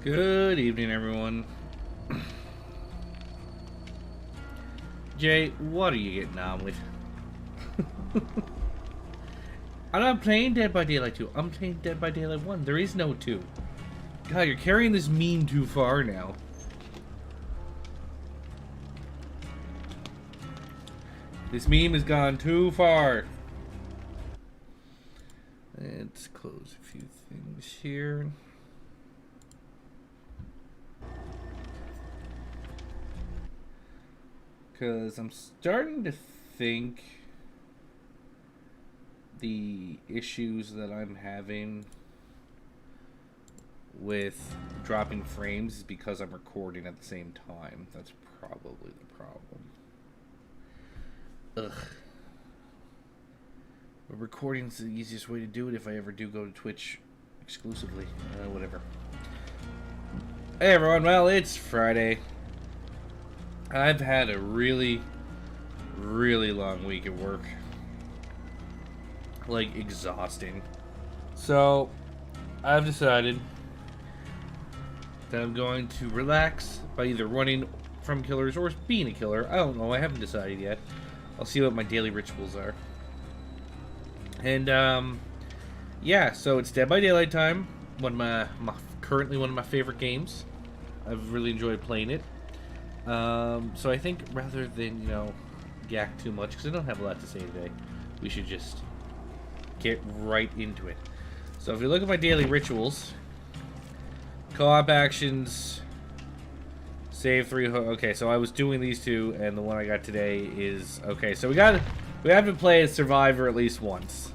Good evening, everyone. Jay, what are you getting on with? I'm not playing Dead by Daylight 2. I'm playing Dead by Daylight 1. There is no 2. God, you're carrying this meme too far now. This meme has gone too far. Let's close a few things here. Because I'm starting to think the issues that I'm having with dropping frames is because I'm recording at the same time. That's probably the problem. Ugh. But recording's the easiest way to do it if I ever do go to Twitch exclusively. Whatever. Hey everyone, well, it's Friday. I've had a really long week at work. Like, exhausting. So, I've decided that I'm going to relax by either running from killers or being a killer. I don't know, I haven't decided yet. I'll see what my daily rituals are. And, yeah, so it's Dead by Daylight time. Currently one of my favorite games. I've really enjoyed playing it. So I think rather than, yak too much, because I don't have a lot to say today, we should just get right into it. So if you look at my daily rituals, co-op actions, save 3. Okay, so I was doing these two, and the one I got today is okay. So we have to play as Survivor at least once.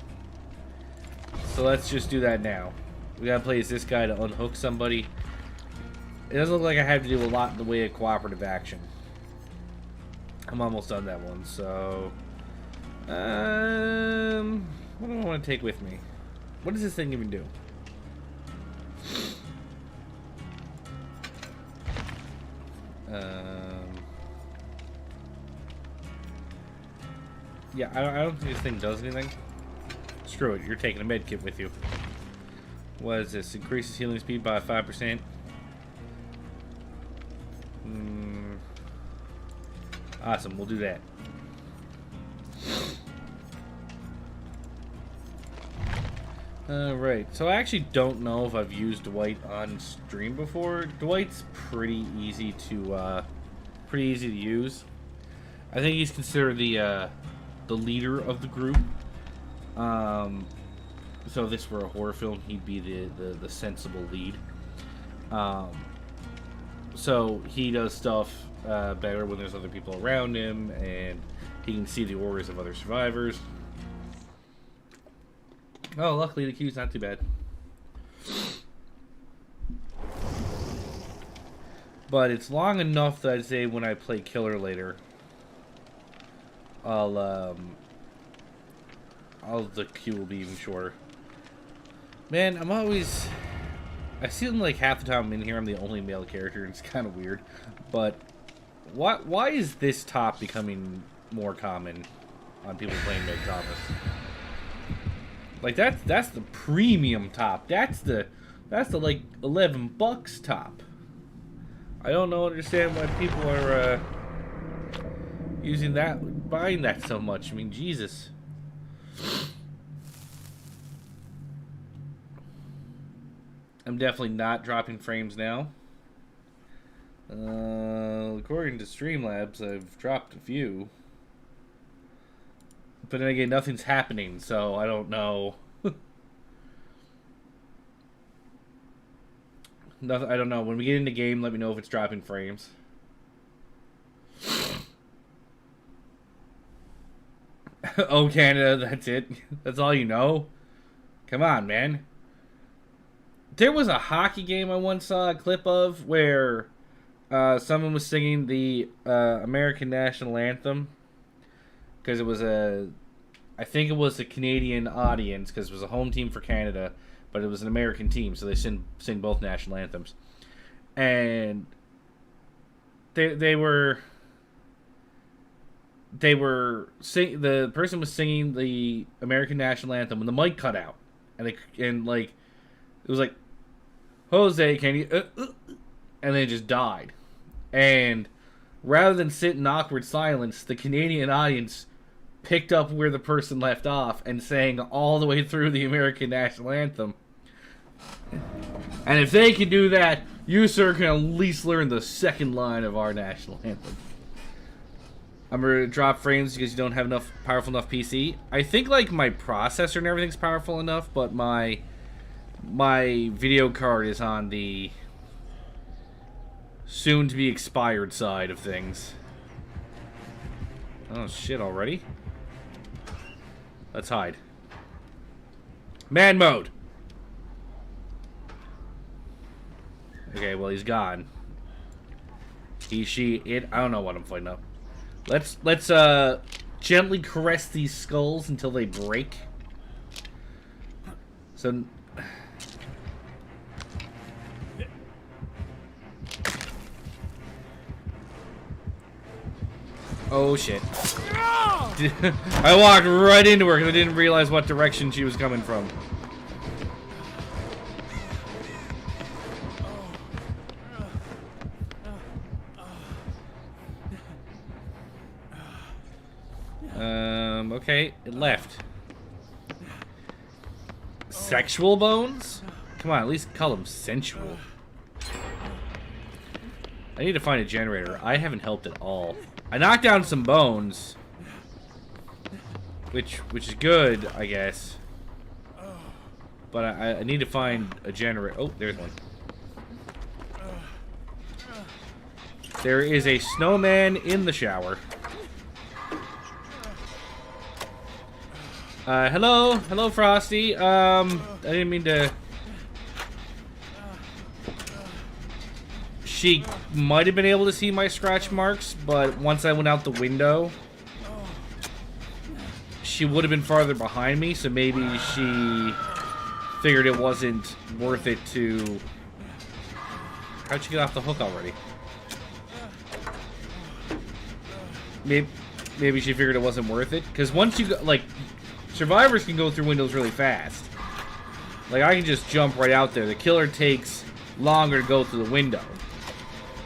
So let's just do that now. We gotta play as this guy to unhook somebody. It doesn't look like I have to do a lot in the way of cooperative action. I'm almost done that one, so what do I want to take with me? What does this thing even do? Yeah, I don't think this thing does anything. Screw it, you're taking a med kit with you. What is this? Increases healing speed by 5%. Awesome, we'll do that. Alright, so I actually don't know if I've used Dwight on stream before. Dwight's pretty easy to use. I think he's considered the leader of the group. So if this were a horror film, he'd be the sensible lead. So he does stuff better when there's other people around him, and he can see the auras of other survivors. Oh, luckily the queue's not too bad. But it's long enough that I'd say when I play Killer later, the queue will be even shorter. Man, I seem like half the time I'm in here I'm the only male character, and it's kind of weird. But why is this top becoming more common on people playing Meg Thomas? Like that's the premium top. That's the like $11 top. I don't understand why people are buying that so much. I mean, Jesus. I'm definitely not dropping frames now. According to Streamlabs, I've dropped a few. But then again, nothing's happening, so I don't know. I don't know. When we get into game, let me know if it's dropping frames. Oh, Canada, that's it? That's all you know? Come on, man. There was a hockey game I once saw a clip of where someone was singing the American national anthem. Because it was I think it was a Canadian audience, because it was a home team for Canada, but it was an American team, so they sing both national anthems. And the person was singing the American national anthem when the mic cut out, and it was like, Jose, can you... and then just died. And rather than sit in awkward silence, the Canadian audience picked up where the person left off and sang all the way through the American national anthem. And if they can do that, you, sir, can at least learn the second line of our national anthem. I'm going to drop frames because you don't have enough powerful enough PC. I think like my processor and everything's powerful enough, but my video card is on the soon to be expired side of things. Oh shit, already? Let's hide. Man mode. Okay, well he's gone. He, she, it. I don't know what I'm fighting up. Let's gently caress these skulls until they break. So. Oh shit. I walked right into her because I didn't realize what direction she was coming from. Okay, it left. Sexual bones? Come on, at least call them sensual. I need to find a generator. I haven't helped at all. I knocked down some bones, which is good, I guess. But I need to find a generator. Oh, there's one. There is a snowman in the shower. Hello, Frosty. I didn't mean to. She might have been able to see my scratch marks, but once I went out the window, she would have been farther behind me, so maybe she figured it wasn't worth it to... How'd she get off the hook already? Maybe she figured it wasn't worth it, because once you go, like, survivors can go through windows really fast. Like, I can just jump right out there. The killer takes longer to go through the window.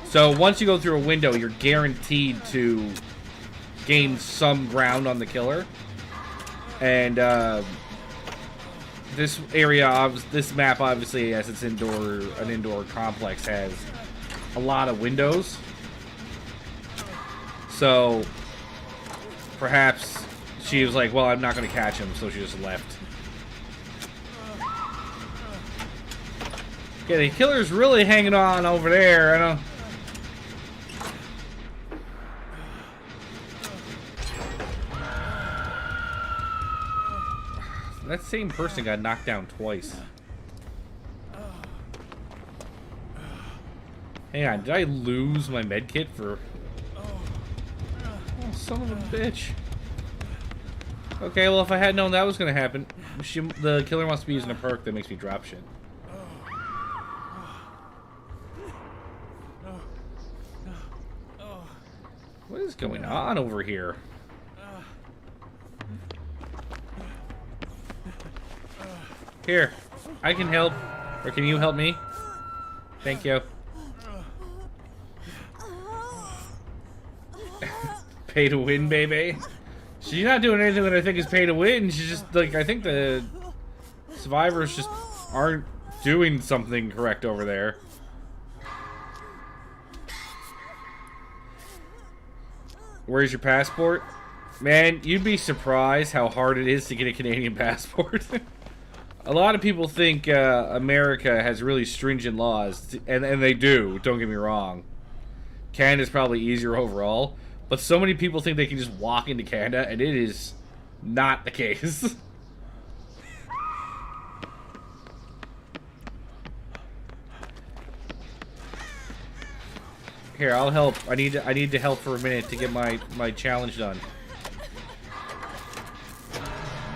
So once you go through a window, you're guaranteed to gain some ground on the killer. And this area, this map, obviously, as it's an indoor complex, has a lot of windows. So perhaps she was like, well, I'm not going to catch him, so she just left. Okay, the killer's really hanging on over there. I don't... That same person got knocked down twice. Hang on, did I lose my medkit for... Oh, son of a bitch. Okay, well, if I had known that was going to happen, the killer must be using a perk that makes me drop shit. What is going on over here? Here, I can help. Or can you help me? Thank you. Pay to win, baby. She's not doing anything that I think is pay to win. She's just, like, I think the survivors just aren't doing something correct over there. Where's your passport? Man, you'd be surprised how hard it is to get a Canadian passport. A lot of people think America has really stringent laws, and they do, don't get me wrong. Canada's probably easier overall, but so many people think they can just walk into Canada, and it is not the case. Here, I'll help. I need to help for a minute to get my challenge done.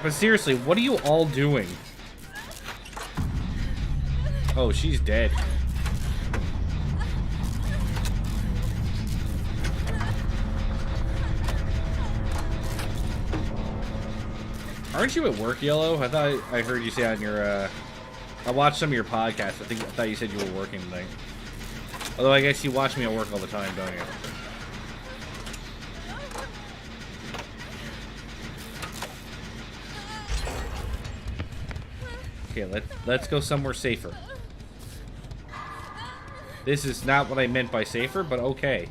But seriously, what are you all doing? Oh, she's dead. Aren't you at work, Yellow? I thought I heard you say on your I watched some of your podcasts. I thought you said you were working tonight. Although I guess you watch me at work all the time, don't you? Okay, let's go somewhere safer. This is not what I meant by safer, but okay.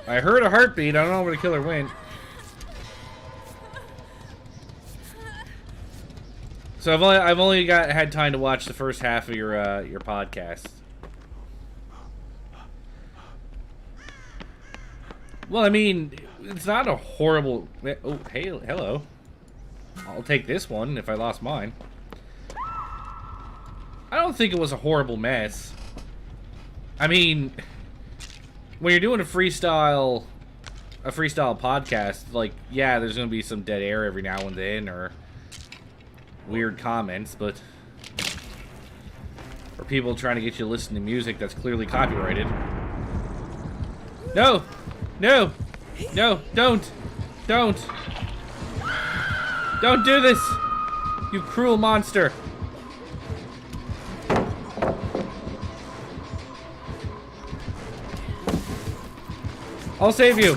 I heard a heartbeat. I don't know where the killer went. So I've only had time to watch the first half of your podcast. Well, I mean, it's not a horrible. Oh, hey, hello. I'll take this one if I lost mine. I don't think it was a horrible mess. I mean, when you're doing a freestyle podcast, like, yeah, there's gonna be some dead air every now and then, or weird comments, but or people trying to get you to listen to music that's clearly copyrighted. No! No! No! Don't! Don't! Don't do this! You cruel monster! I'll save you!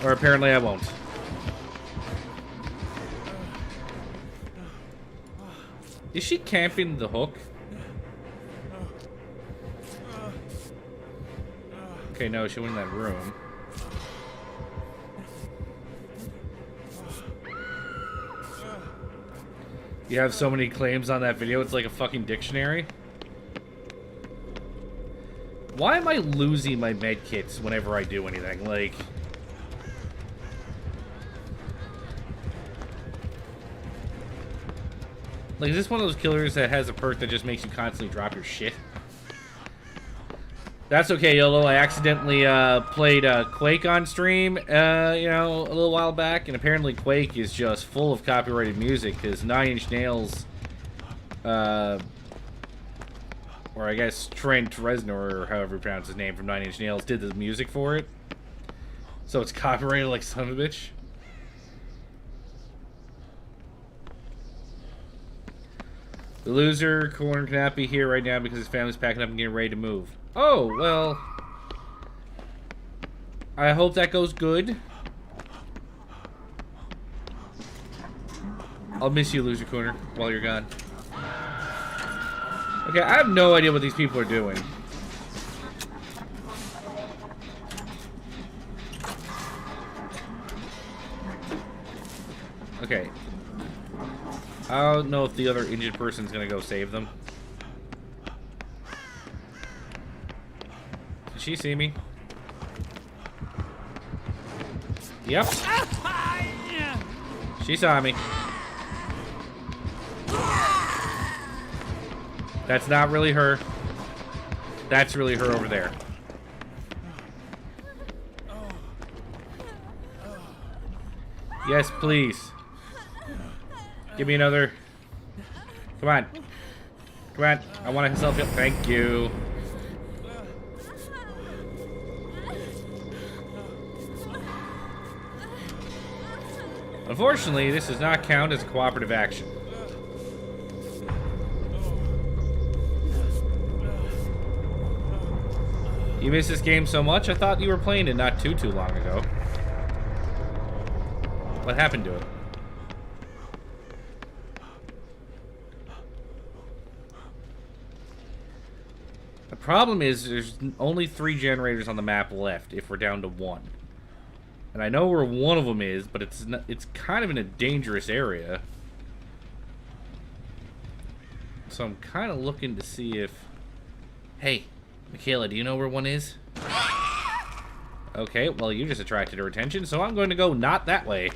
Or apparently I won't. Is she camping the hook? Okay, no, she went in that room. You have so many claims on that video, it's like a fucking dictionary. Why am I losing my med kits whenever I do anything? Like... is this one of those killers that has a perk that just makes you constantly drop your shit? That's okay, YOLO. I accidentally played Quake on stream, you know, a little while back, and apparently Quake is just full of copyrighted music, because 9 Inch Nails, or I guess Trent Reznor, or however you pronounce his name, from 9 Inch Nails, did the music for it. So it's copyrighted like son of a bitch. The loser corner cannot be here right now because his family's packing up and getting ready to move. Oh, well. I hope that goes good. I'll miss you, loser corner, while you're gone. Okay, I have no idea what these people are doing. Okay. I don't know if the other injured person's gonna go save them. Did she see me? Yep. She saw me. That's not really her. That's really her over there. Yes, please. Give me another. Come on. Come on. I want to selfie. Thank you. Unfortunately, this does not count as a cooperative action. You missed this game so much, I thought you were playing it not too long ago. What happened to it? The problem is there's only 3 generators on the map left if we're down to 1. And I know where one of them is, but it's kind of in a dangerous area. So I'm kind of looking to see if... Hey, Michaela, do you know where one is? Okay, well, you just attracted her attention, so I'm going to go not that way.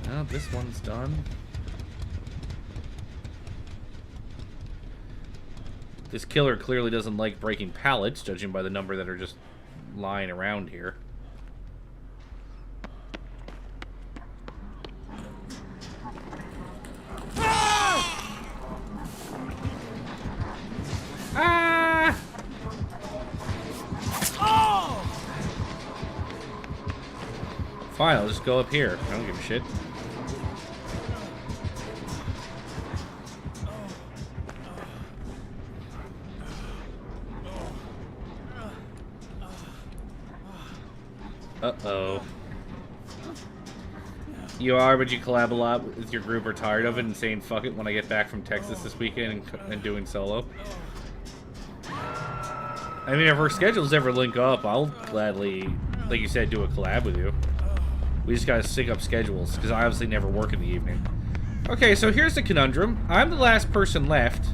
Well, this one's done. This killer clearly doesn't like breaking pallets, judging by the number that are just lying around here. Ah! Fine, I'll just go up here. I don't give a shit. Uh-oh. You are, but you collab a lot with your group, are tired of it and saying fuck it when I get back from Texas this weekend and doing solo. I mean, if our schedules ever link up, I'll gladly, like you said, do a collab with you. We just gotta sync up schedules, because I obviously never work in the evening. Okay, so here's the conundrum. I'm the last person left,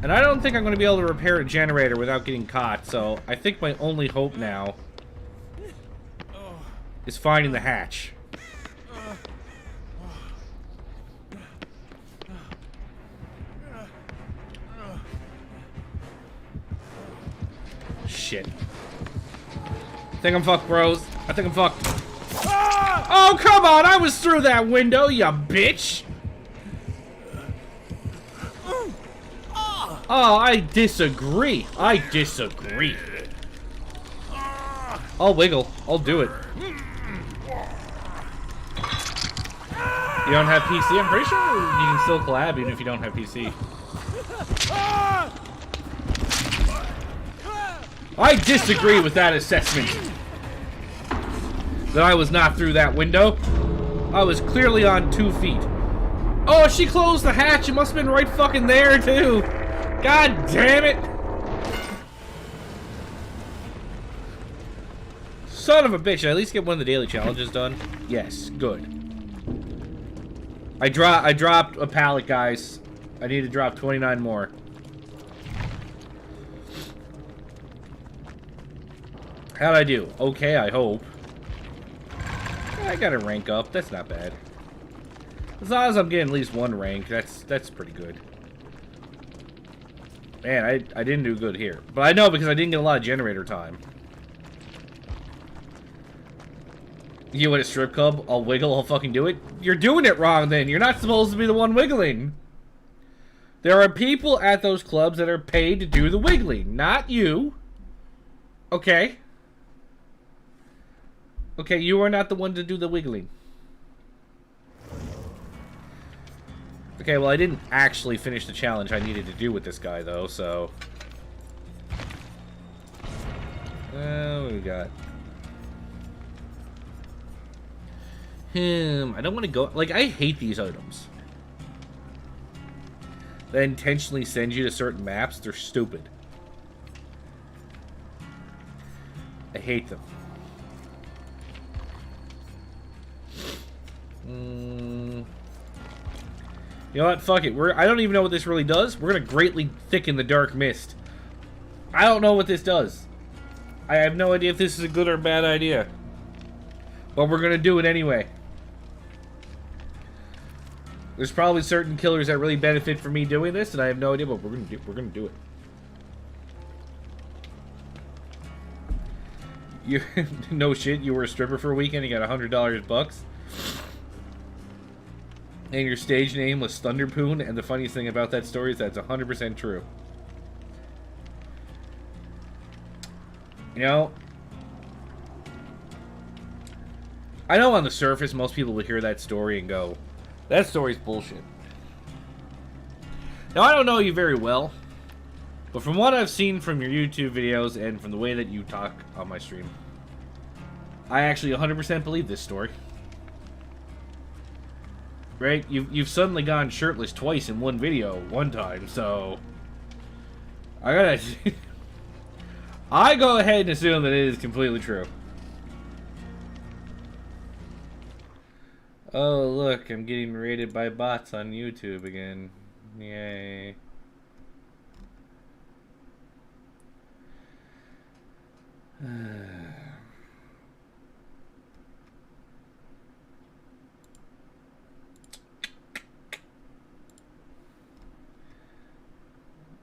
and I don't think I'm going to be able to repair a generator without getting caught, so I think my only hope now is finding the hatch. Shit. I think I'm fucked, bros. I think I'm fucked. Oh, come on! I was through that window, you bitch! Oh, I disagree. I disagree. I'll wiggle. I'll do it. You don't have PC? I'm pretty sure you can still collab even if you don't have PC. I disagree with that assessment. That I was not through that window. I was clearly on 2 feet. Oh, she closed the hatch. It must have been right fucking there, too. God damn it. Son of a bitch. Did I at least get one of the daily challenges done? Yes, good. I dropped a pallet, guys. I need to drop 29 more. How'd I do? Okay, I hope. I gotta rank up. That's not bad. As long as I'm getting at least 1 rank, that's pretty good. Man, I didn't do good here. But I know because I didn't get a lot of generator time. You at a strip club? I'll wiggle, I'll fucking do it? You're doing it wrong then. You're not supposed to be the one wiggling. There are people at those clubs that are paid to do the wiggling, not you. Okay? Okay, you are not the one to do the wiggling. Okay, well, I didn't actually finish the challenge I needed to do with this guy, though, so... what do we got? I don't want to go... Like, I hate these items. They intentionally send you to certain maps. They're stupid. I hate them. You know what? Fuck it. I don't even know what this really does. We're going to greatly thicken the dark mist. I don't know what this does. I have no idea if this is a good or bad idea. But we're going to do it anyway. There's probably certain killers that really benefit from me doing this, and I have no idea, but we're going to do it. You no shit, you were a stripper for a weekend, you got $100 bucks. And your stage name was Thunderpoon, and the funniest thing about that story is that's 100% true. You know, I know on the surface most people will hear that story and go, that story's bullshit. Now, I don't know you very well, but from what I've seen from your YouTube videos and from the way that you talk on my stream, I actually 100% believe this story. Right? You've suddenly gone shirtless twice in one video one time, so I gotta I go ahead and assume that it is completely true. Oh look, I'm getting rated by bots on YouTube again. Yay.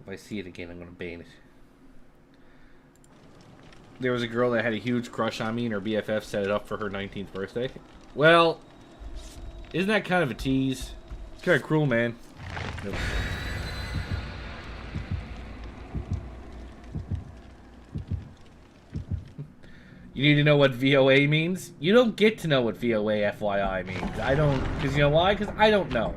If I see it again, I'm gonna ban it. There was a girl that had a huge crush on me and her BFF set it up for her 19th birthday. Well, isn't that kind of a tease? It's kind of cruel, man. Nope. You need to know what VOA means? You don't get to know what VOA FYI means. I don't, because you know why? Because I don't know.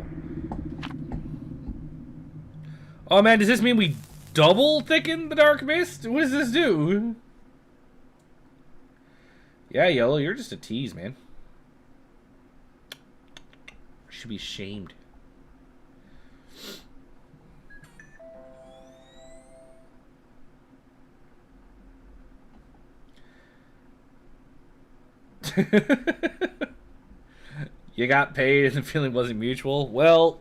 Oh man, does this mean we double thicken the Dark Mist? What does this do? Yeah, Yellow, you're just a tease, man. I should be shamed. You got paid and the feeling wasn't mutual? Well,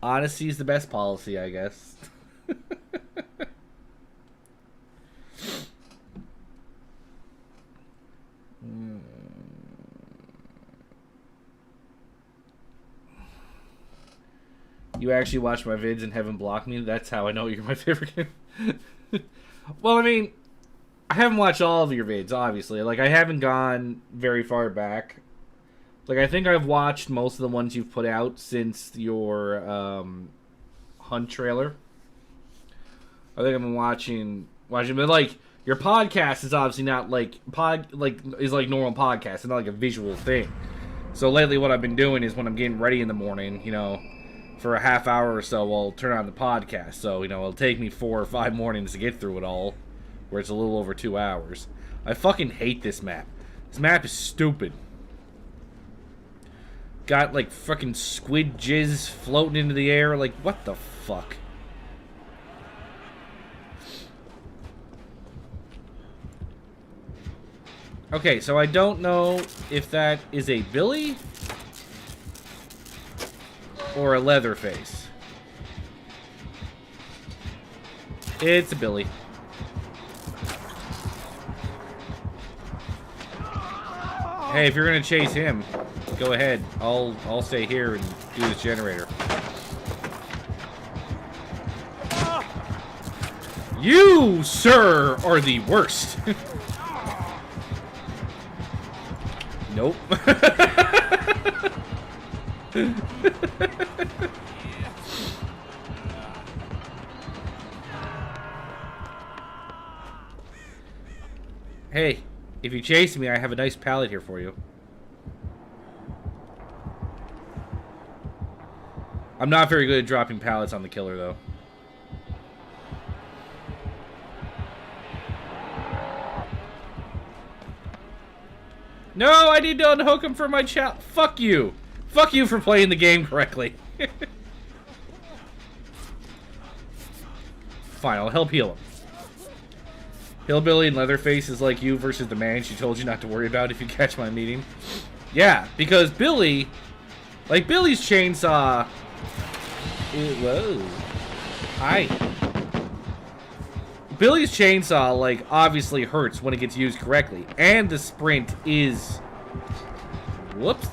honesty is the best policy, I guess. You actually watch my vids and haven't blocked me? That's how I know you're my favorite game. Well, I mean, I haven't watched all of your vids, obviously. Like, I haven't gone very far back. Like, I think I've watched most of the ones you've put out since your Hunt trailer. I think I've been watching, but like, your podcast is obviously not like is like normal podcast. It's not like a visual thing. So lately, what I've been doing is when I'm getting ready in the morning, you know, for a half hour or so, I'll turn on the podcast. So, you know, it'll take me 4 or 5 mornings to get through it all, where it's a little over 2 hours. I fucking hate this map. This map is stupid. Got, like, fucking squid jizz floating into the air. Like, what the fuck? Okay, so I don't know if that is a Billy or a Leatherface. It's a Billy. Hey, if you're gonna chase him, go ahead. I'll stay here and do this generator. You, sir, are the worst. Nope. Hey, if you chase me, I have a nice pallet here for you. I'm not very good at dropping pallets on the killer, though. No, I need to unhook him for my child. Fuck you. Fuck you for playing the game correctly. Fine, I'll help heal him. Hillbilly and Leatherface is like you versus the man she told you not to worry about if you catch my meeting. Yeah, because Billy... Like, Billy's chainsaw... Whoa. Hi. Billy's chainsaw, like, obviously hurts when it gets used correctly. And the sprint is... Whoops.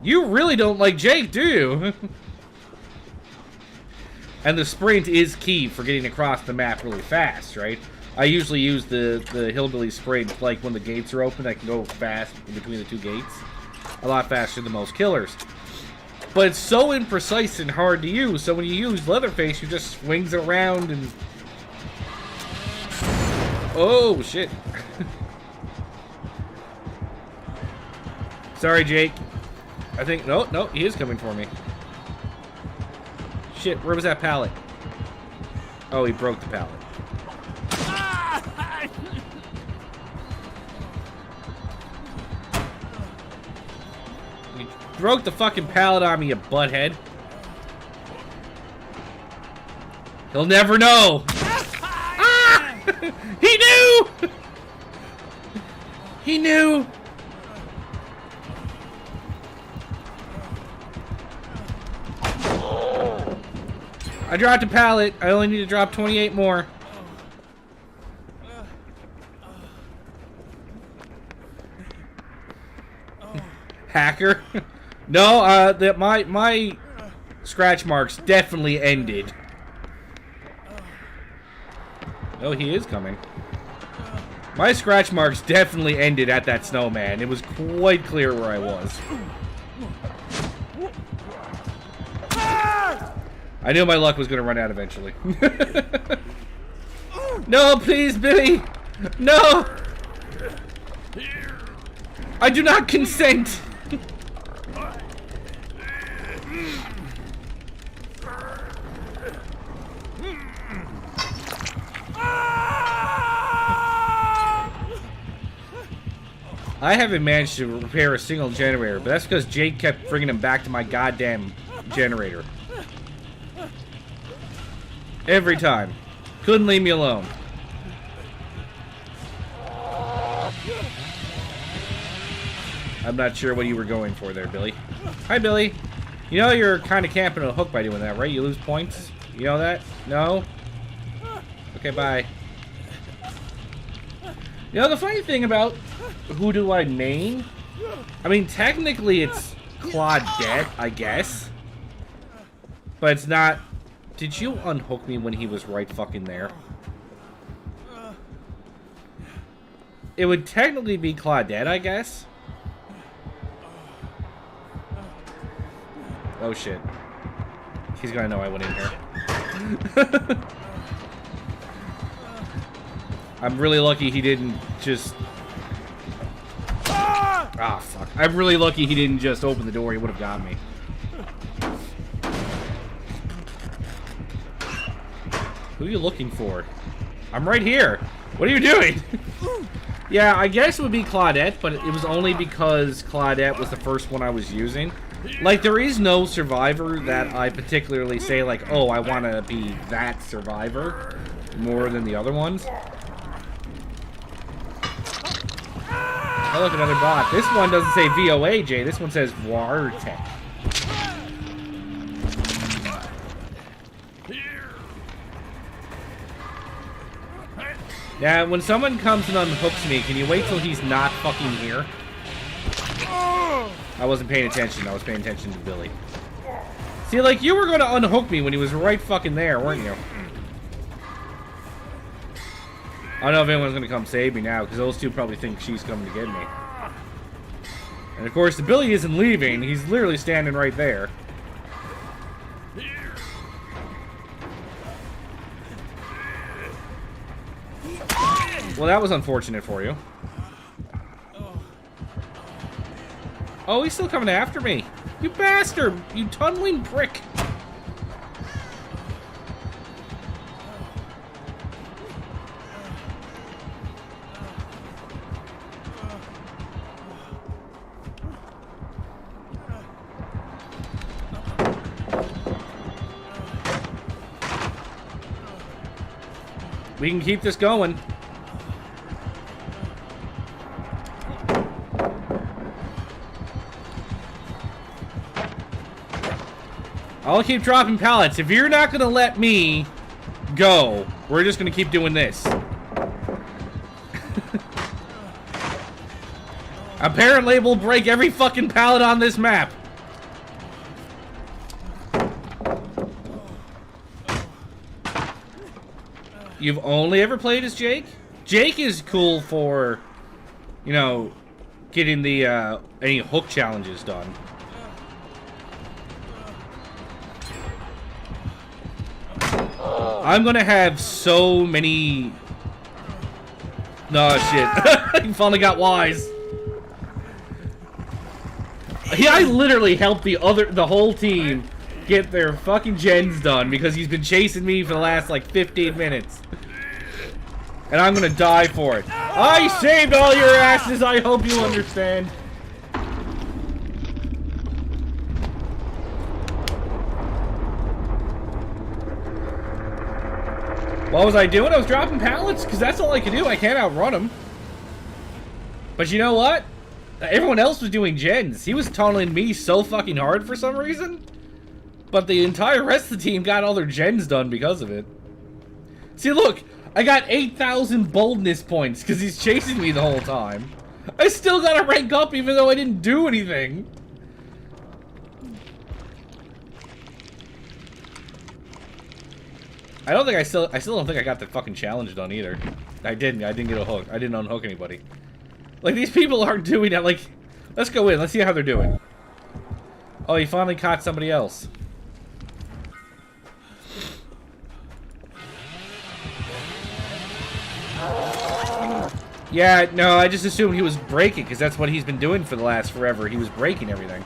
You really don't like Jake, do you? And the sprint is key for getting across the map really fast, right? I usually use the Hillbilly sprint, like, when the gates are open. I can go fast in between the 2 gates. A lot faster than most killers. But it's so imprecise and hard to use, so when you use Leatherface, you just swings around and... Oh, shit. Sorry, Jake. I think... No, he is coming for me. Shit, where was that pallet? Oh, he broke the pallet. You broke the fucking pallet on me, you butthead. He'll never know. Ah! He knew! He knew! I dropped a pallet. I only need to drop 28 more. Hacker? No, my scratch marks definitely ended. Oh, he is coming. My scratch marks definitely ended at that snowman. It was quite clear where I was. I knew my luck was going to run out eventually. No, please, Billy! No! I do not consent! I haven't managed to repair a single generator, but that's because Jake kept bringing him back to my goddamn generator. Every time. Couldn't leave me alone. I'm not sure what you were going for there, Billy. Hi, Billy. You know you're kind of camping a hook by doing that, right? You lose points? You know that? No? Okay, bye. You know, the funny thing about who do I main? I mean, technically it's Claudette, I guess. But it's not... Did you unhook me when he was right fucking there? It would technically be Claudette, I guess. Oh shit. He's gonna know I went in here. I'm really lucky he didn't just... Ah, fuck. I'm really lucky he didn't just open the door. He would have got me. Who are you looking for? I'm right here. What are you doing? Yeah, I guess it would be Claudette, but it was only because Claudette was the first one I was using. Like, there is no survivor that I particularly say, like, oh, I want to be that survivor more than the other ones. Oh, look, another bot. This one doesn't say VOAJ. This one says Wartech. Now, when someone comes and unhooks me, can you wait till he's not fucking here? I wasn't paying attention. I was paying attention to Billy. See, like, you were going to unhook me when he was right fucking there, weren't you? I don't know if anyone's going to come save me now, because those two probably think she's coming to get me. And, of course, the Billy isn't leaving. He's literally standing right there. Well, that was unfortunate for you. Oh, he's still coming after me. You bastard! You tunneling prick! We can keep this going. I'll keep dropping pallets. If you're not gonna let me go, we're just gonna keep doing this. Apparently, we'll break every fucking pallet on this map. You've only ever played as Jake? Jake is cool for, you know, getting the any hook challenges done. I'm gonna have so many... No, shit. He finally got wise. I literally helped the whole team get their fucking gens done because he's been chasing me for the last, like, 15 minutes. And I'm gonna die for it. I saved all your asses, I hope you understand. What was I doing? I was dropping pallets, because that's all I can do. I can't outrun him. But you know what? Everyone else was doing gens. He was tunneling me so fucking hard for some reason. But the entire rest of the team got all their gens done because of it. See, look. I got 8,000 boldness points, because he's chasing me the whole time. I still gotta rank up, even though I didn't do anything. I still don't think I got the fucking challenge done either. I didn't get a hook. I didn't unhook anybody. Like, these people aren't doing that. Like, let's go in. Let's see how they're doing. Oh, he finally caught somebody else. Yeah, no, I just assumed he was breaking, because that's what he's been doing for the last forever. He was breaking everything.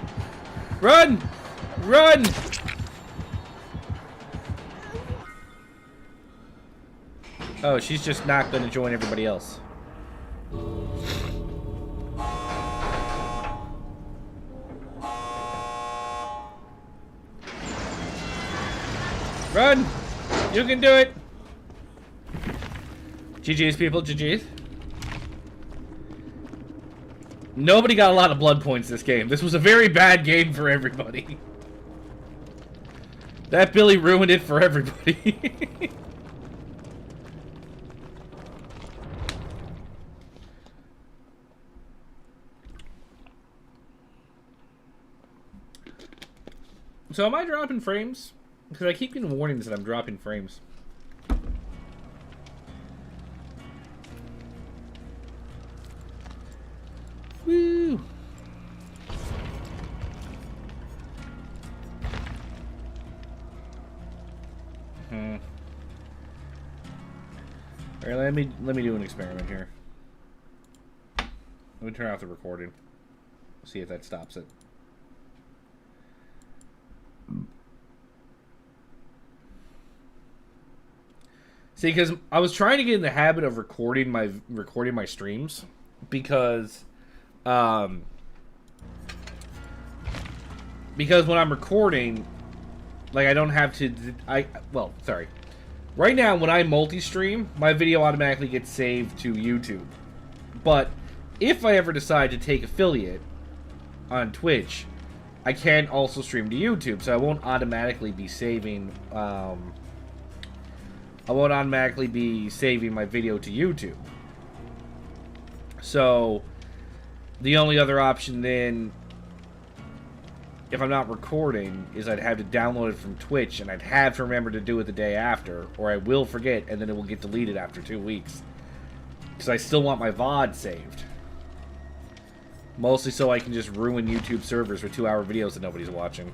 Run! Run! Oh, she's just not going to join everybody else. Run! You can do it! GG's, people. GG's. Nobody got a lot of blood points this game. This was a very bad game for everybody. That Billy ruined it for everybody. So am I dropping frames? Because I keep getting warnings that I'm dropping frames. Woo! All right, let me do an experiment here. Let me turn off the recording. See if that stops it. See, because I was trying to get in the habit of recording my streams, because when I'm recording, like, I don't have to. Well, sorry. Right now, when I multi-stream, my video automatically gets saved to YouTube. But if I ever decide to take affiliate on Twitch, I can also stream to YouTube, so I won't automatically be saving. I won't automatically be saving my video to YouTube. So the only other option then, if I'm not recording, is I'd have to download it from Twitch, and I'd have to remember to do it the day after, or I will forget, and then it will get deleted after 2 weeks. Because I still want my VOD saved. Mostly so I can just ruin YouTube servers with 2-hour videos that nobody's watching.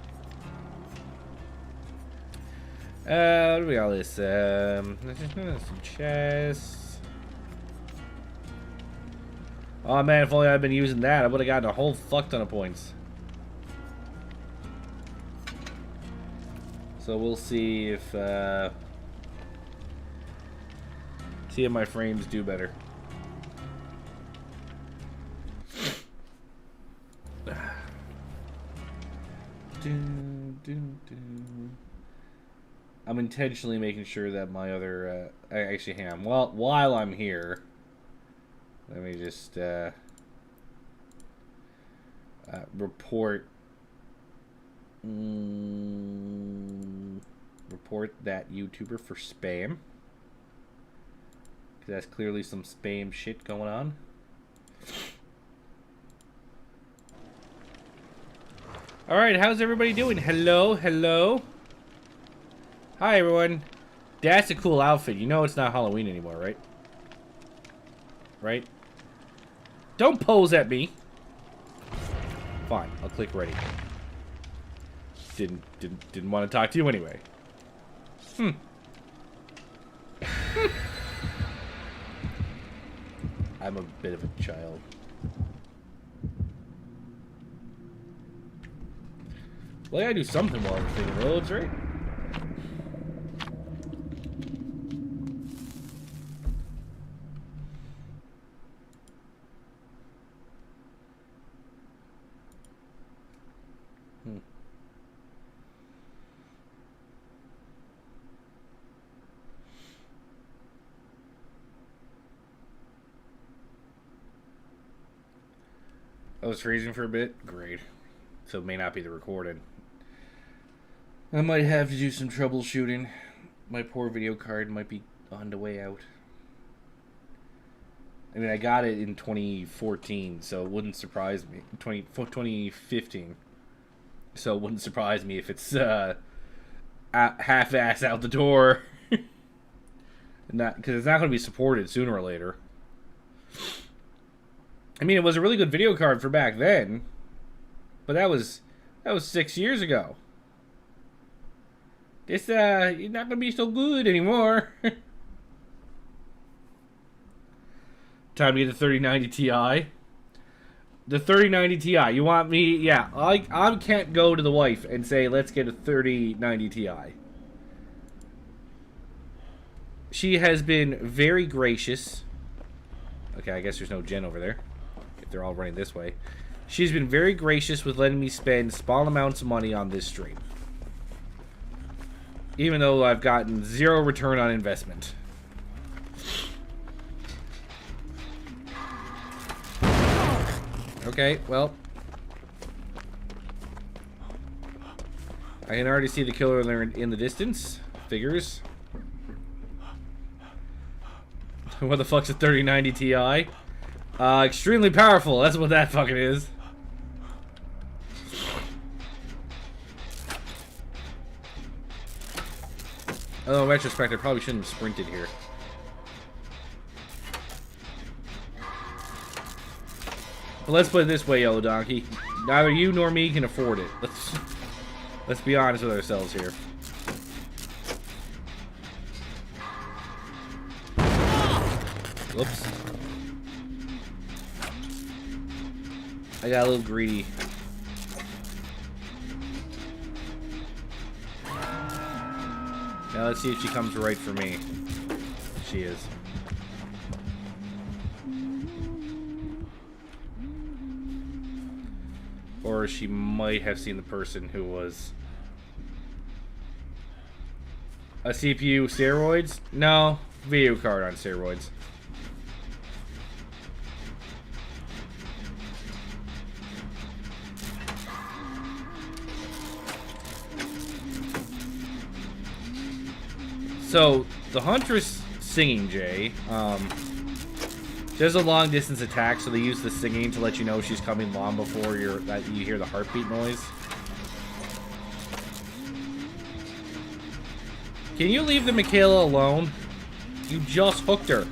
What do we got this? Some chests. Oh man, if only I'd been using that, I would have gotten a whole fuck ton of points. So we'll see if my frames do better. I'm intentionally making sure that my other actually, hang on. While I'm here, let me just report that YouTuber for spam, because that's clearly some spam shit going on. Alright, how's everybody doing? Hello, hello. Hi, everyone. That's a cool outfit. You know it's not Halloween anymore, right? Right? Don't pose at me. Fine, I'll click ready. Didn't want to talk to you anyway. I'm a bit of a child. Well, I gotta do something while everything loads, right? I was freezing for a bit. Great. So it may not be the recorded. I might have to do some troubleshooting. My poor video card might be on the way out. I mean, I got it in 2014, so it wouldn't surprise me. 2015. So it wouldn't surprise me if it's half-ass out the door. Not because it's not going to be supported sooner or later. I mean, it was a really good video card for back then, but that was 6 years ago. It's not gonna be so good anymore. Time to get the 3090 Ti. The 3090 Ti. You want me? Yeah, I can't go to the wife and say, let's get a 3090 Ti. She has been very gracious. Okay, I guess there's no gen over there. If they're all running this way. She's been very gracious with letting me spend small amounts of money on this stream. Even though I've gotten zero return on investment. Okay, well. I can already see the killer there in the distance. Figures. What the fuck's a 3090 Ti? Extremely powerful. That's what that fucking is. Although in retrospect, I probably shouldn't have sprinted here. But let's put it this way, Yellow Donkey. Neither you nor me can afford it. Let's be honest with ourselves here. Whoops. I got a little greedy. Now let's see if she comes right for me. She is. Or she might have seen the person who was... A CPU steroids? No. Video card on steroids. So, the Huntress singing, Jay, there's a long distance attack, so they use the singing to let you know she's coming long before you hear the heartbeat noise. Can you leave the Mikaela alone? You just hooked her.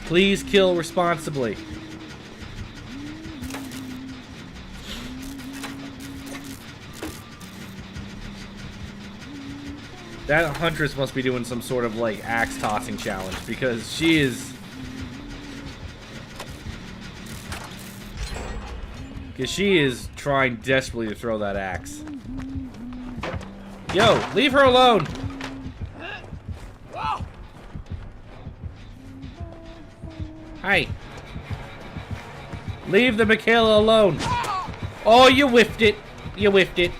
Please kill responsibly. That Huntress must be doing some sort of, like, axe tossing challenge, because she is... Because she is trying desperately to throw that axe. Yo, leave her alone! Hi. Leave the Mikaela alone. Oh, you whiffed it. You whiffed it.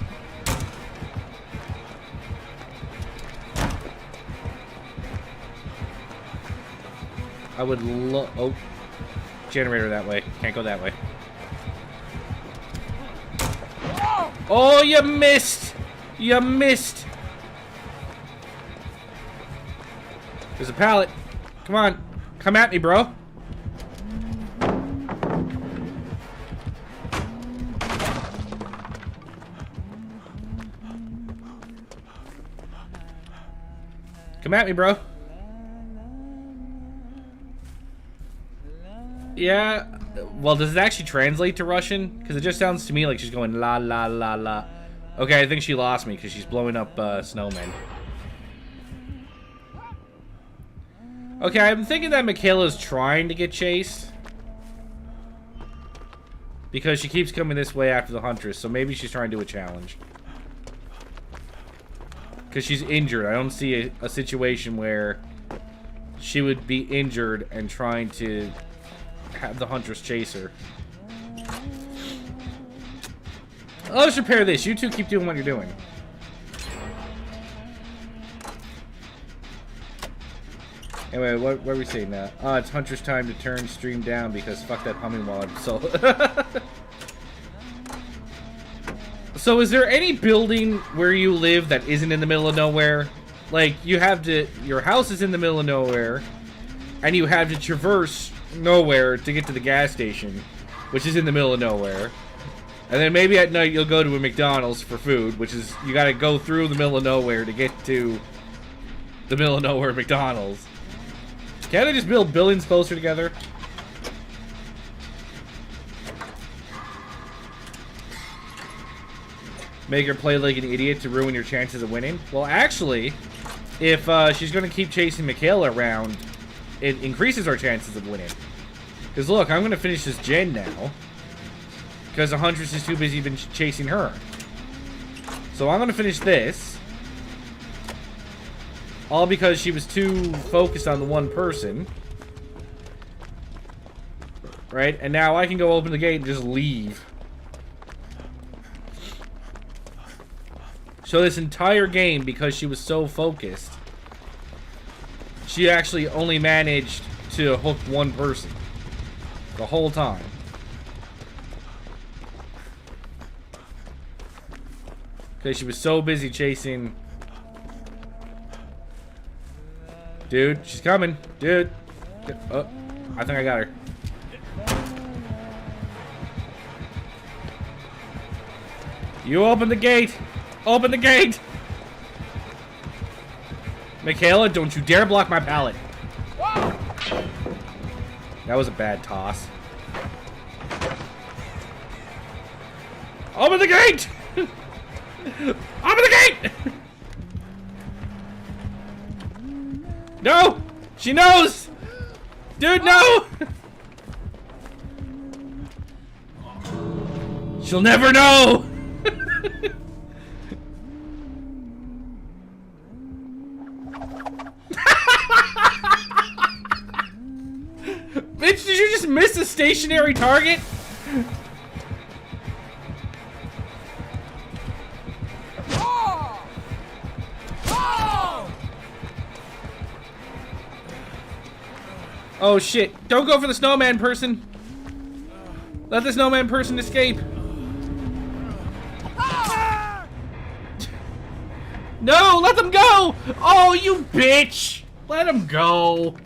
I would love... Oh. Generator that way. Can't go that way. Oh, you missed! You missed! There's a pallet. Come on. Come at me, bro. Come at me, bro. Yeah, well, does it actually translate to Russian? Because it just sounds to me like she's going la la la la. Okay, I think she lost me because she's blowing up snowmen. Okay, I'm thinking that Mikaela's trying to get chased. Because she keeps coming this way after the Huntress, so maybe she's trying to do a challenge. Because she's injured. I don't see a situation where she would be injured and trying to have the Huntress chase her. Let's repair this. You two keep doing what you're doing. Anyway, what are we saying now? It's Huntress time to turn stream down because fuck that humming while I'm so... So is there any building where you live that isn't in the middle of nowhere? Like, you have to... Your house is in the middle of nowhere, and you have to traverse nowhere to get to the gas station, which is in the middle of nowhere. And then maybe at night you'll go to a McDonald's for food, which is... You gotta go through the middle of nowhere to get to the middle of nowhere McDonald's. Can't I just build buildings closer together? Make her play like an idiot to ruin your chances of winning? Well, actually, if she's going to keep chasing Mikaela around, it increases our chances of winning. Because look, I'm gonna finish this gen now. Because the Huntress is too busy been chasing her. So I'm gonna finish this. All because she was too focused on the one person. Right? And now I can go open the gate and just leave. So this entire game, because she was so focused, she actually only managed to hook one person. The whole time. Because she was so busy chasing... Dude, she's coming. Dude. Oh, I think I got her. You open the gate! Open the gate! Michaela, don't you dare block my pallet. That was a bad toss. Open the gate! Open the gate! No! She knows! Dude, no! She'll never know! Bitch, did you just miss a stationary target? Oh shit, don't go for the snowman person. Let the snowman person escape. No, let them go! Oh, you bitch! Let them go.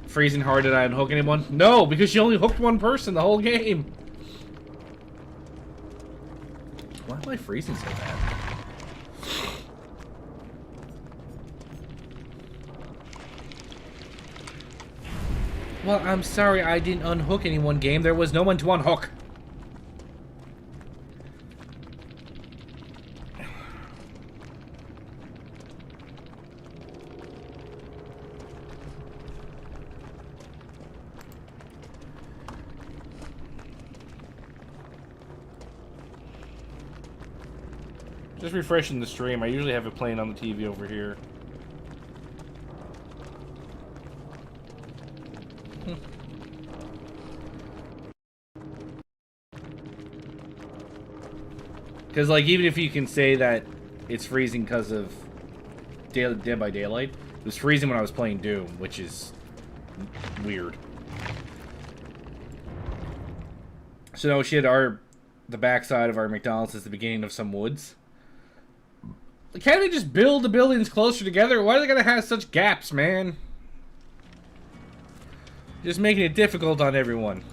Freezing hard, did I unhook anyone? No, because she only hooked one person the whole game. Why am I freezing so bad? Well, I'm sorry I didn't unhook anyone, game. There was no one to unhook. Just refreshing the stream. I usually have it playing on the TV over here. Because, like, even if you can say that it's freezing because of Dead by Daylight, it was freezing when I was playing Doom, which is weird. So, no shit, the backside of our McDonald's is the beginning of some woods. Can't they just build the buildings closer together? Why are they gonna have such gaps, man? Just making it difficult on everyone.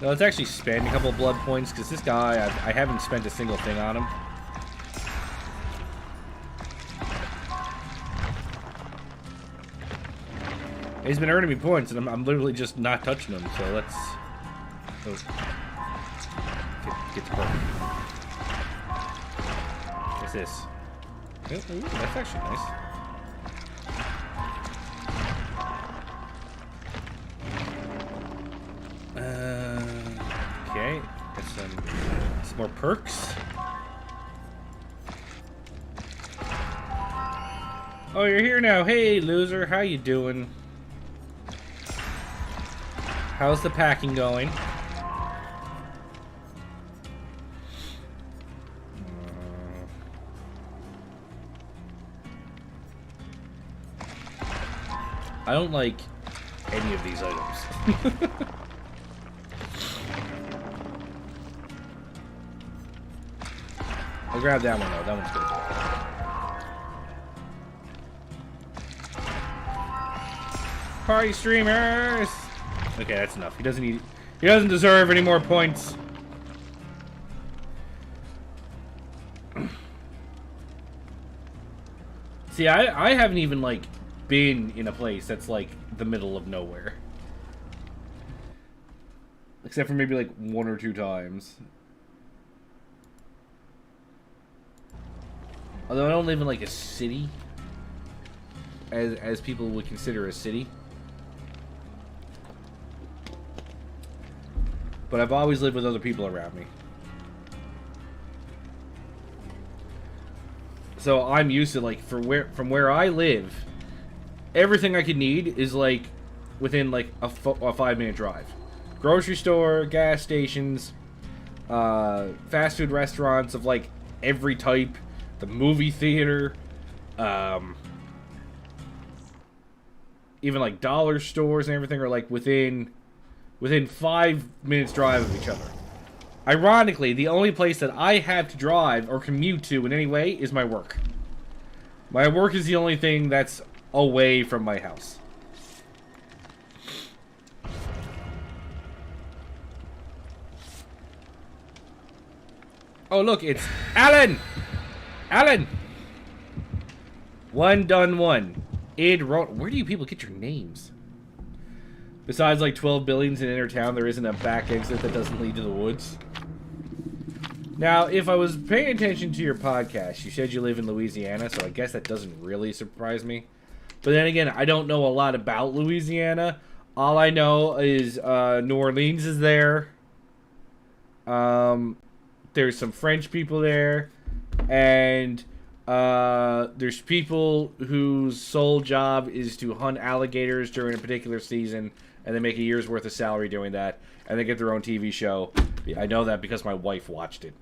No, let's actually spend a couple of blood points, because this guy, I haven't spent a single thing on him. He's been earning me points, and I'm literally just not touching him, so let's... Get to work. What's this? Ooh, that's actually nice. Okay, got some more perks. Oh, you're here now. Hey, loser, how you doing? How's the packing going? I don't like any of these items. I'll grab that one though. That one's good. Party streamers. Okay, that's enough. He doesn't deserve any more points. See, I haven't even like been in a place that's like the middle of nowhere. Except for maybe like 1 or 2 times. Although I don't live in like a city, as people would consider a city. But I've always lived with other people around me. So I'm used to, like, from where I live, everything I could need is like within like a 5-minute drive. Grocery store, gas stations, fast food restaurants of like every type, the movie theater, even like dollar stores and everything are like within 5 minutes drive of each other. Ironically, the only place that I have to drive or commute to in any way is my work. My work is the only thing that's away from my house. Oh, look, it's Alan! Alan! One done one. Where do you people get your names? Besides, like, 12 buildings in inner town, there isn't a back exit that doesn't lead to the woods. Now, if I was paying attention to your podcast, you said you live in Louisiana, so I guess that doesn't really surprise me. But then again, I don't know a lot about Louisiana. All I know is New Orleans is there. There's some French people there. And there's people whose sole job is to hunt alligators during a particular season, and they make a year's worth of salary doing that, and they get their own TV show. I know that because my wife watched it.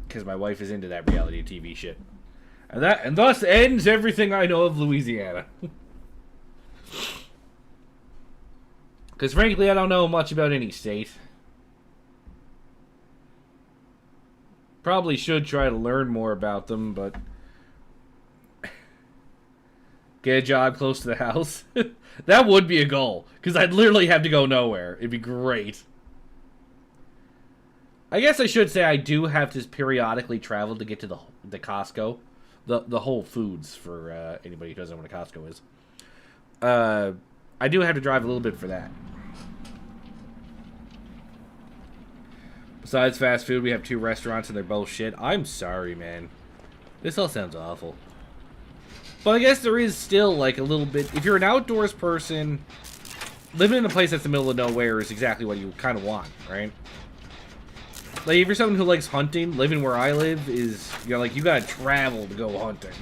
Because my wife is into that reality TV shit. And thus ends everything I know of Louisiana. Because frankly, I don't know much about any state. Probably should try to learn more about them, but get a job close to the house. That would be a goal, because I'd literally have to go nowhere. It'd be great. I guess I should say I do have to periodically travel to get to the Costco. The Whole Foods, for anybody who doesn't know what a Costco is. I do have to drive a little bit for that. Besides fast food, we have 2 restaurants and they're both shit. I'm sorry, man. This all sounds awful. But I guess there is still, like, a little bit... If you're an outdoors person, living in a place that's in the middle of nowhere is exactly what you kind of want, right? Like, if you're someone who likes hunting, living where I live is... You know, like, you gotta travel to go hunting.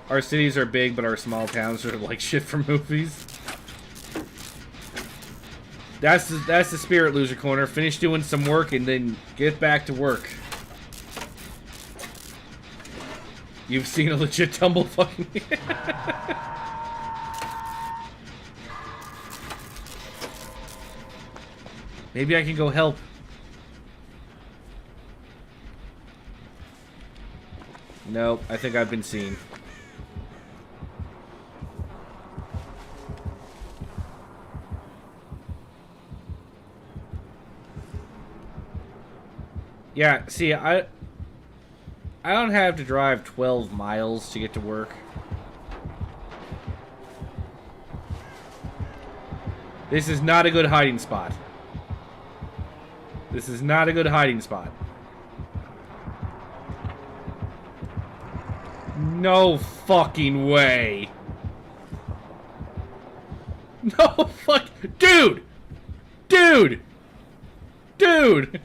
Our cities are big, but our small towns are like shit from movies. That's the spirit, Loser Corner. Finish doing some work and then get back to work. You've seen a legit tumble fucking... Maybe I can go help. Nope, I think I've been seen. Yeah, see, I don't have to drive 12 miles to get to work. This is not a good hiding spot. This is not a good hiding spot. No fucking way. No fuck... Dude! Dude! Dude!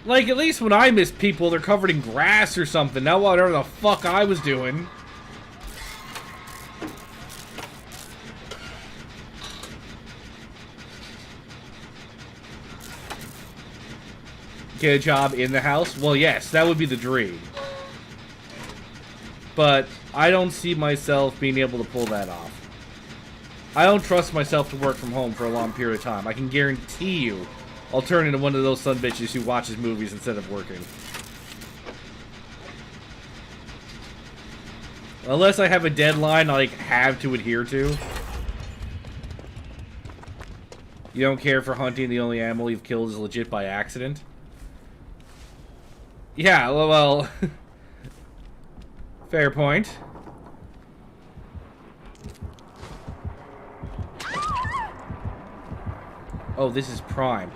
Like, at least when I miss people, they're covered in grass or something. Not whatever the fuck I was doing. Get a job in the house? Well, yes, that would be the dream. But I don't see myself being able to pull that off. I don't trust myself to work from home for a long period of time. I can guarantee you I'll turn into one of those sumbitches who watches movies instead of working. Unless I have a deadline I, like, have to adhere to. You don't care for hunting, the only animal you've killed is legit by accident? Yeah, well... fair point. Oh, this is Prime.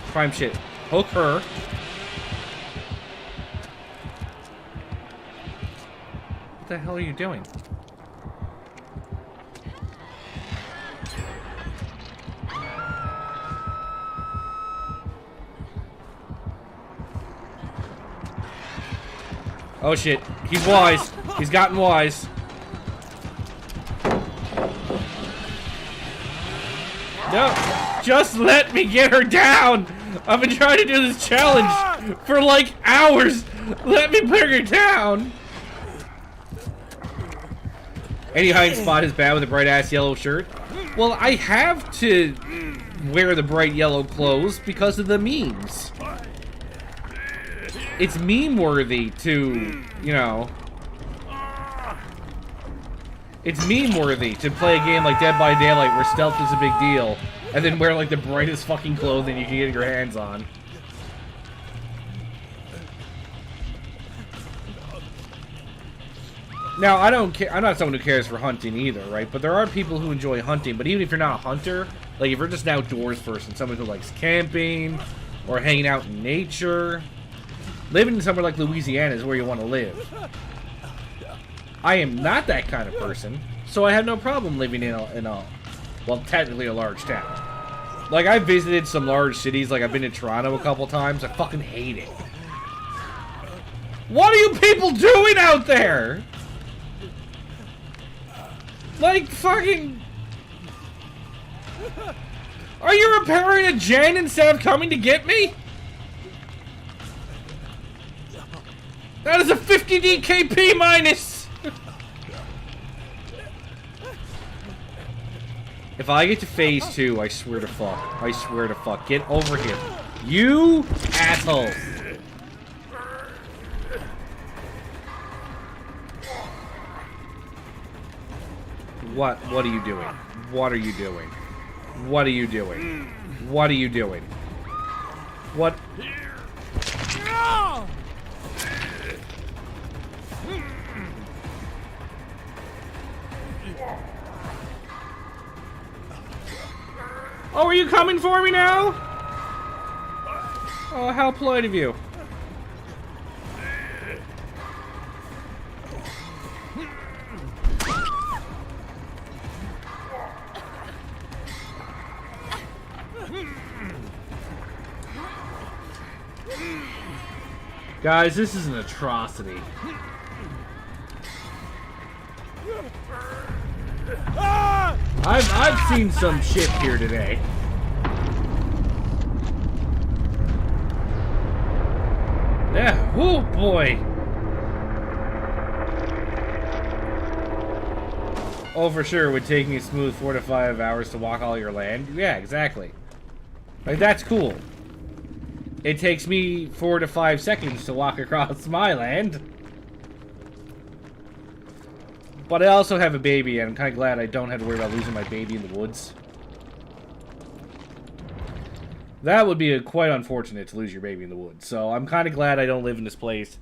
Prime shit. Hook her. What the hell are you doing? Oh shit, he's wise. He's gotten wise. No, just let me get her down. I've been trying to do this challenge for like hours. Let me bring her down. Any hiding spot is bad with a bright ass yellow shirt. Well, I have to wear the bright yellow clothes because of the memes. It's meme worthy to, you know. It's meme worthy to play a game like Dead by Daylight where stealth is a big deal, and then wear like the brightest fucking clothing you can get your hands on. Now, I don't care. I'm not someone who cares for hunting either, right? But there are people who enjoy hunting. But even if you're not a hunter, like if you're just an outdoors person, someone who likes camping or hanging out in nature, living in somewhere like Louisiana is where you want to live. I am not that kind of person, so I have no problem living in a well, technically a large town. Like, I've visited some large cities, like I've been to Toronto a couple times. I fucking hate it. What are you people doing out there? Like, fucking... Are you repairing a gen instead of coming to get me? That is a 50 DKP minus! If I get to phase 2, I swear to fuck. I swear to fuck. Get over here. You asshole. What are you doing? What are you doing? What are you doing? What are you doing? What? Oh, are you coming for me now? Oh, how polite of you. Guys, this is an atrocity. I've seen some shit here today. Yeah, oh boy. Oh, for sure, it would take me a smooth 4 to 5 hours to walk all your land. Yeah, exactly. Like, that's cool. It takes me 4 to 5 seconds to walk across my land. But I also have a baby, and I'm kind of glad I don't have to worry about losing my baby in the woods. That would be quite unfortunate to lose your baby in the woods. So I'm kind of glad I don't live in this place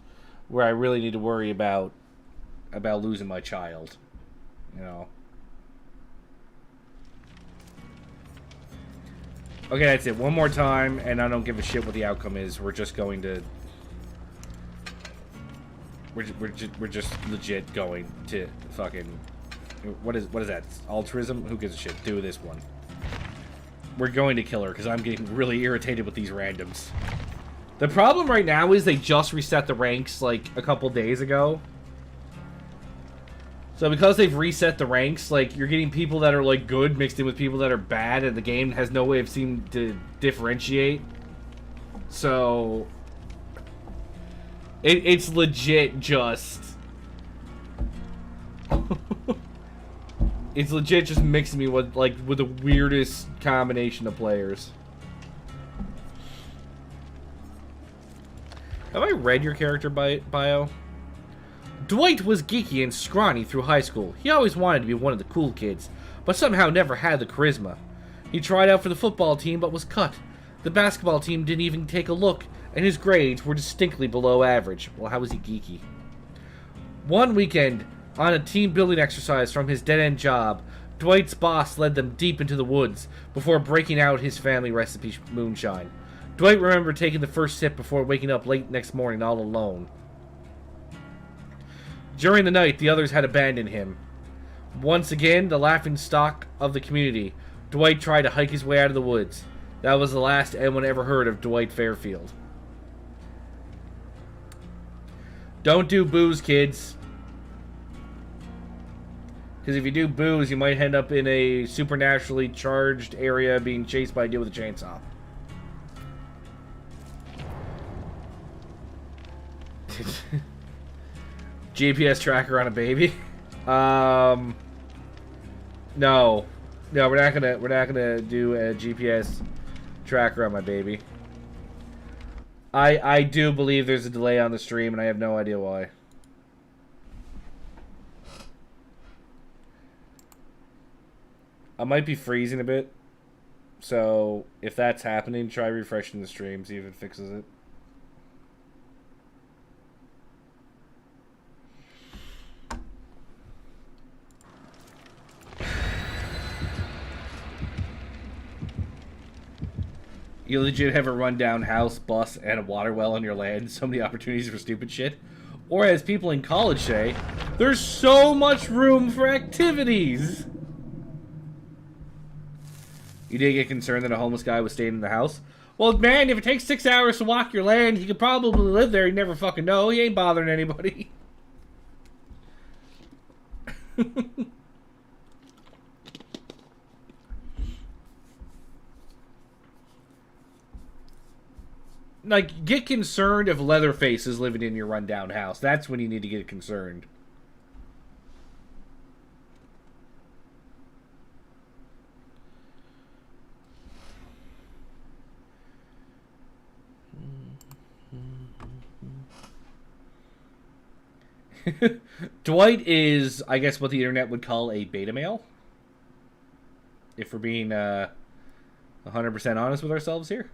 where I really need to worry about losing my child. You know. Okay, that's it. One more time, and I don't give a shit what the outcome is. We're just going to... We're just legit going to fucking... What is that? Altruism? Who gives a shit? Do this one. We're going to kill her, because I'm getting really irritated with these randoms. The problem right now is they just reset the ranks, like, a couple days ago. So because they've reset the ranks, like, you're getting people that are, like, good mixed in with people that are bad, and the game has no way of seeming to differentiate. So... It's legit just... It's legit just mixing me with, like, with the weirdest combination of players. Have I read your character bio? Dwight was geeky and scrawny through high school. He always wanted to be one of the cool kids, but somehow never had the charisma. He tried out for the football team but was cut. The basketball team didn't even take a look, and his grades were distinctly below average. Well, how was he geeky? One weekend, on a team-building exercise from his dead-end job, Dwight's boss led them deep into the woods before breaking out his family recipe moonshine. Dwight remembered taking the first sip before waking up late next morning all alone. During the night, the others had abandoned him. Once again, the laughing stock of the community, Dwight tried to hike his way out of the woods. That was the last anyone ever heard of Dwight Fairfield. Don't do booze, kids. Because if you do booze, you might end up in a supernaturally charged area being chased by a dude with a chainsaw. GPS tracker on a baby? No. No, we're not gonna do a GPS tracker on my baby. I do believe there's a delay on the stream, and I have no idea why. I might be freezing a bit, so if that's happening, try refreshing the stream, see if it fixes it. You legit have a rundown house, bus, and a water well on your land. So many opportunities for stupid shit. Or as people in college say, there's so much room for activities. You did get concerned that a homeless guy was staying in the house? Well, man, if it takes 6 hours to walk your land, he could probably live there. You never fucking know. He ain't bothering anybody. Like, get concerned if Leatherface is living in your rundown house. That's when you need to get concerned. Dwight is, I guess, what the internet would call a beta male. If we're being 100% honest with ourselves here.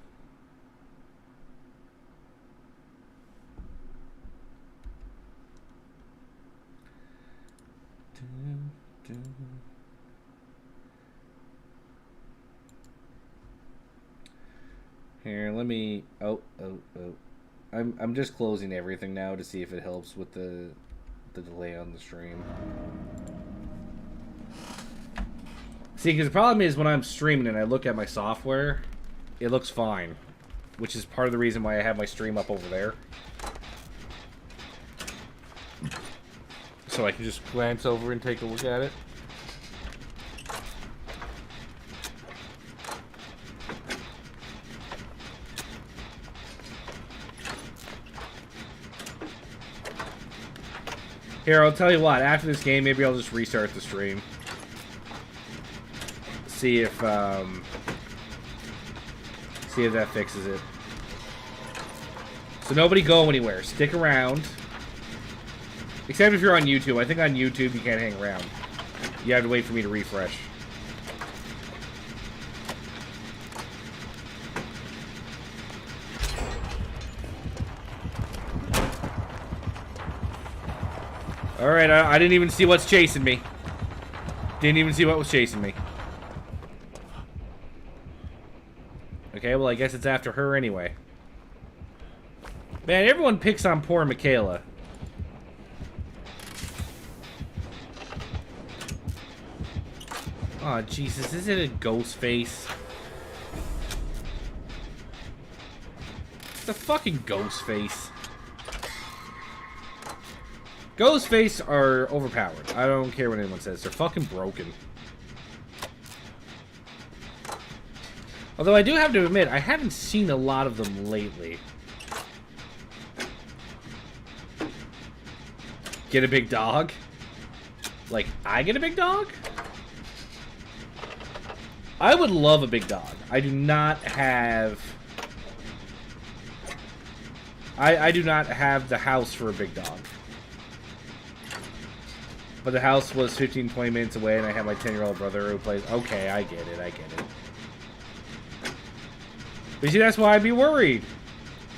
Here, let me... Oh. I'm just closing everything now to see if it helps with the delay on the stream. See, because the problem is when I'm streaming and I look at my software, it looks fine. Which is part of the reason why I have my stream up over there. So I can just glance over and take a look at it. Here, I'll tell you what. After this game, maybe I'll just restart the stream. See if that fixes it. So nobody go anywhere. Stick around. Except if you're on YouTube. I think on YouTube you can't hang around. You have to wait for me to refresh. Alright, I didn't even see what's chasing me. Didn't even see what was chasing me. Okay, well I guess it's after her anyway. Man, everyone picks on poor Michaela. Oh, Jesus, is it a ghost face? It's a fucking ghost face. Ghostface are overpowered. I don't care what anyone says. They're fucking broken. Although I do have to admit, I haven't seen a lot of them lately. Get a big dog? Like, I get a big dog? I would love a big dog. I do not have... I do not have the house for a big dog. But the house was 15-20 minutes away, and I have my 10-year-old brother who plays... Okay, I get it, I get it. But see, that's why I'd be worried.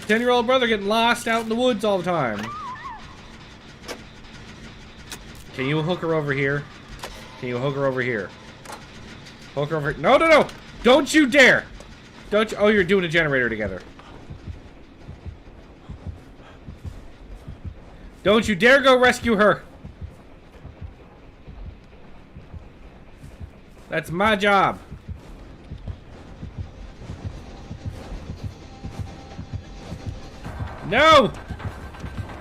10-year-old brother getting lost out in the woods all the time. Can you hook her over here? Can you hook her over here? Hook her over here. No, no, no! Don't you dare! Don't you... Oh, you're doing a generator together. Don't you dare go rescue her! That's my job. No!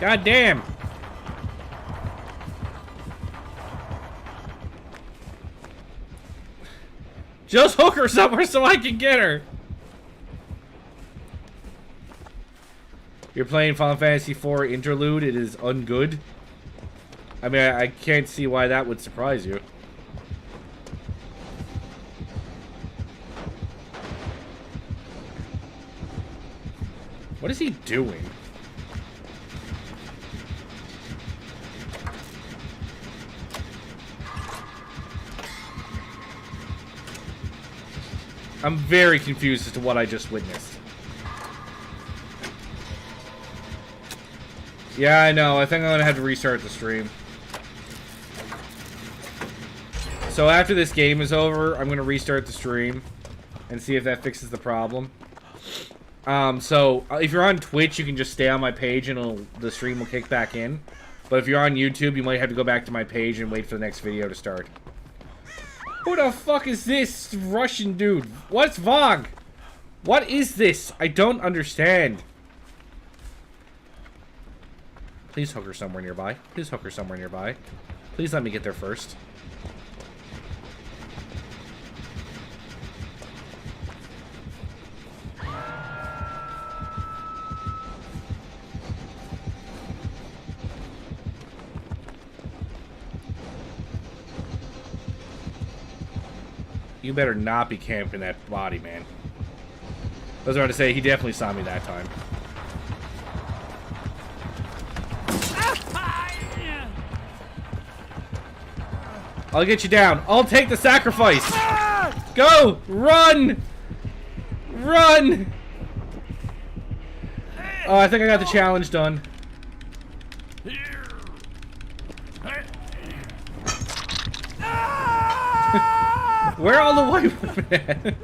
God damn. Just hook her somewhere so I can get her. You're playing Final Fantasy IV Interlude. It is ungood. I mean, I can't see why that would surprise you. What is he doing? I'm very confused as to what I just witnessed. Yeah, I know. I think I'm gonna have to restart the stream. So after this game is over, I'm gonna restart the stream and see if that fixes the problem. So if you're on Twitch, you can just stay on my page and the stream will kick back in. But if you're on YouTube, you might have to go back to my page and wait for the next video to start. Who the fuck is this Russian dude? What's Vog? What is this? I don't understand. Please hook her somewhere nearby. Please hook her somewhere nearby. Please let me get there first. You better not be camping that body, man. I was about to say, he definitely saw me that time. I'll get you down. I'll take the sacrifice. Go! Run! Run! Oh, I think I got the challenge done. Where are all the white women at?